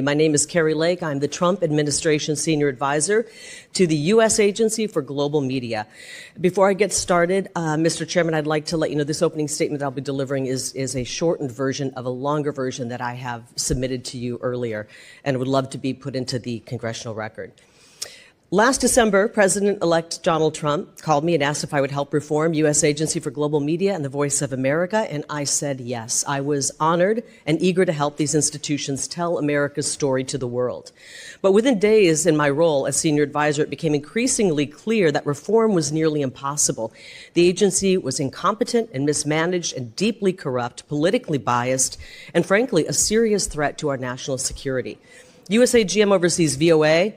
My name is Kari Lake. I'm the Trump administration senior advisor to the U.S. Agency for Global Media. Before I get started, Mr. Chairman, I'd like to let you know this opening statement that I'll be delivering is a shortened version of a longer version that I have submitted to you earlier and would love to be put into the congressional record. Last December, President-elect Donald Trump called me and asked if I would help reform U.S. Agency for Global Media and the Voice of America, and I said yes. I was honored and eager to help these institutions tell America's story to the world. But within days in my role as senior advisor, it became increasingly clear that reform was nearly impossible. The agency was incompetent and mismanaged and deeply corrupt, politically biased, and frankly, a serious threat to our national security. USAGM oversees VOA,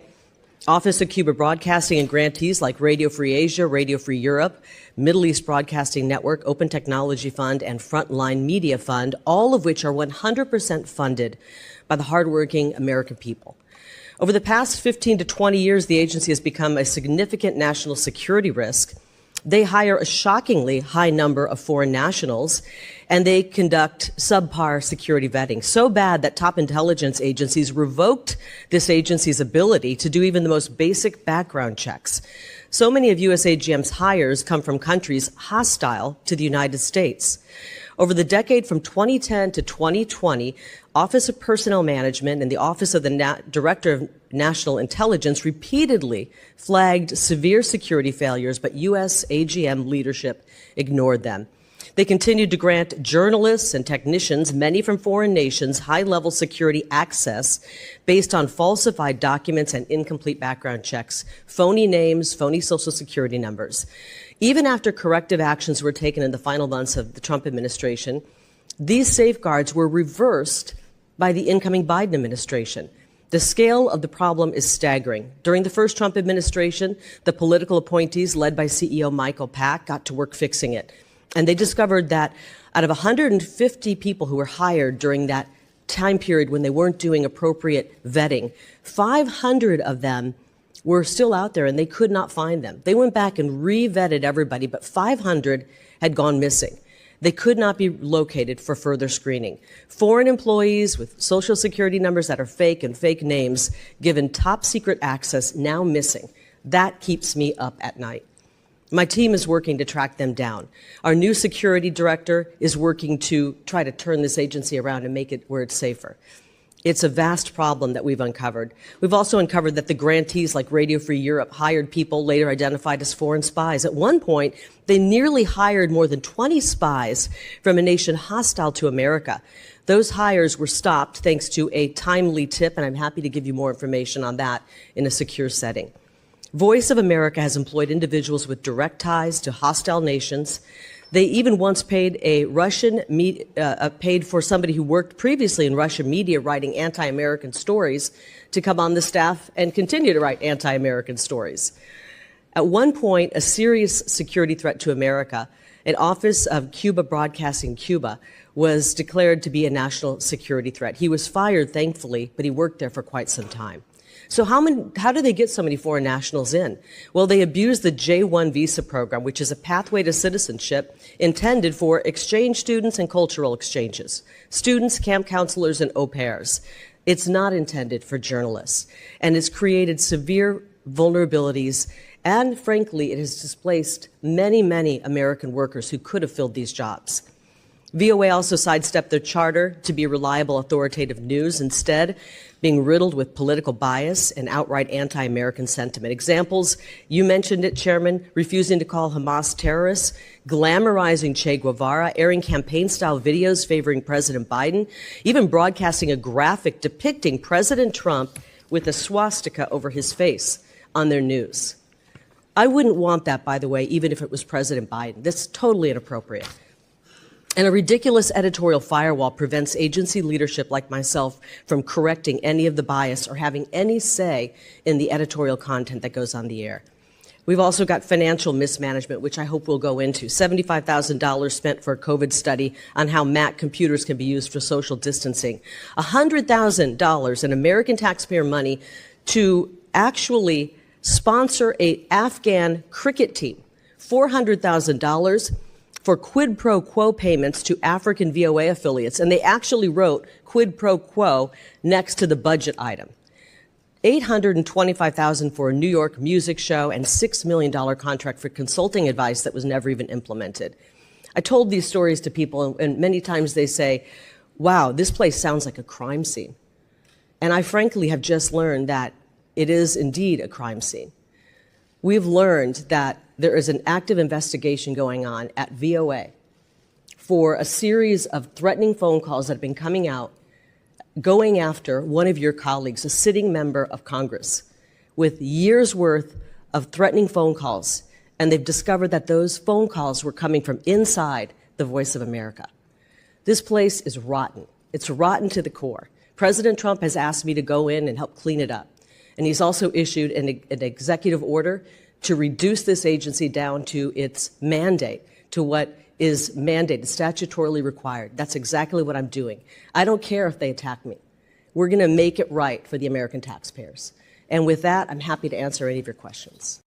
Office of Cuba Broadcasting, and grantees like Radio Free Asia, Radio Free Europe, Middle East Broadcasting Network, Open Technology Fund, and Frontline Media Fund, all of which are 100% funded by the hardworking American people. Over the past 15 to 20 years, the agency has become a significant national security risk. They hire a shockingly high number of foreign nationals, and they conduct subpar security vetting, so bad that top intelligence agencies revoked this agency's ability to do even the most basic background checks. So many of USAGM's hires come from countries hostile to the United States. Over the decade from 2010 to 2020, Office of Personnel Management and the Office of the Director of National Intelligence repeatedly flagged severe security failures, but U.S. AGM leadership ignored them. They continued to grant journalists and technicians, many from foreign nations, high-level security access based on falsified documents and incomplete background checks, phony names, phony social security numbers. Even after corrective actions were taken in the final months of the Trump administration, these safeguards were reversed by the incoming Biden administration. The scale of the problem is staggering. During the first Trump administration, the political appointees led by CEO Michael Pack got to work fixing it. And they discovered that out of 150 people who were hired during that time period when they weren't doing appropriate vetting, 500 of them were still out there and they could not find them. They went back and re-vetted everybody, but 500 had gone missing. They could not be located for further screening. Foreign employees with social security numbers that are fake and fake names given top secret access now missing. That keeps me up at night. My team is working to track them down. Our new security director is working to try to turn this agency around and make it where it's safer. It's a vast problem that we've uncovered. We've also uncovered that the grantees like Radio Free Europe hired people later identified as foreign spies. At one point, they nearly hired more than 20 spies from a nation hostile to America. Those hires were stopped thanks to a timely tip, and I'm happy to give you more information on that in a secure setting. Voice of America has employed individuals with direct ties to hostile nations. They even once paid paid for somebody who worked previously in Russian media writing anti-American stories to come on the staff and continue to write anti-American stories. At one point, a serious security threat to America, an Office of Cuba Broadcasting Cuba, was declared to be a national security threat. He was fired, thankfully, but he worked there for quite some time. So how do they get so many foreign nationals in? Well, they abuse the J-1 visa program, which is a pathway to citizenship intended for exchange students and cultural exchanges, students, camp counselors, and au pairs. It's not intended for journalists, and it's created severe vulnerabilities, and frankly, it has displaced many, many American workers who could have filled these jobs. VOA also sidestepped their charter to be reliable, authoritative news, instead being riddled with political bias and outright anti-American sentiment. Examples, you mentioned it, Chairman, refusing to call Hamas terrorists, glamorizing Che Guevara, airing campaign-style videos favoring President Biden, even broadcasting a graphic depicting President Trump with a swastika over his face on their news. I wouldn't want that, by the way, even if it was President Biden. That's totally inappropriate. And a ridiculous editorial firewall prevents agency leadership like myself from correcting any of the bias or having any say in the editorial content that goes on the air. We've also got financial mismanagement, which I hope we'll go into. $75,000 spent for a COVID study on how Mac computers can be used for social distancing. $100,000 in American taxpayer money to actually sponsor an Afghan cricket team. $400,000 for quid pro quo payments to African VOA affiliates, and they actually wrote quid pro quo next to the budget item. $825,000 for a New York music show and $6 million contract for consulting advice that was never even implemented. I told these stories to people, and many times they say, wow, this place sounds like a crime scene. And I frankly have just learned that it is indeed a crime scene. We've learned that there is an active investigation going on at VOA for a series of threatening phone calls that have been coming out going after one of your colleagues, a sitting member of Congress, with years' worth of threatening phone calls. And they've discovered that those phone calls were coming from inside the Voice of America. This place is rotten. It's rotten to the core. President Trump has asked me to go in and help clean it up. And he's also issued an executive order to reduce this agency down to its mandate, to what is mandated, statutorily required. That's exactly what I'm doing. I don't care if they attack me. We're going to make it right for the American taxpayers. And with that, I'm happy to answer any of your questions.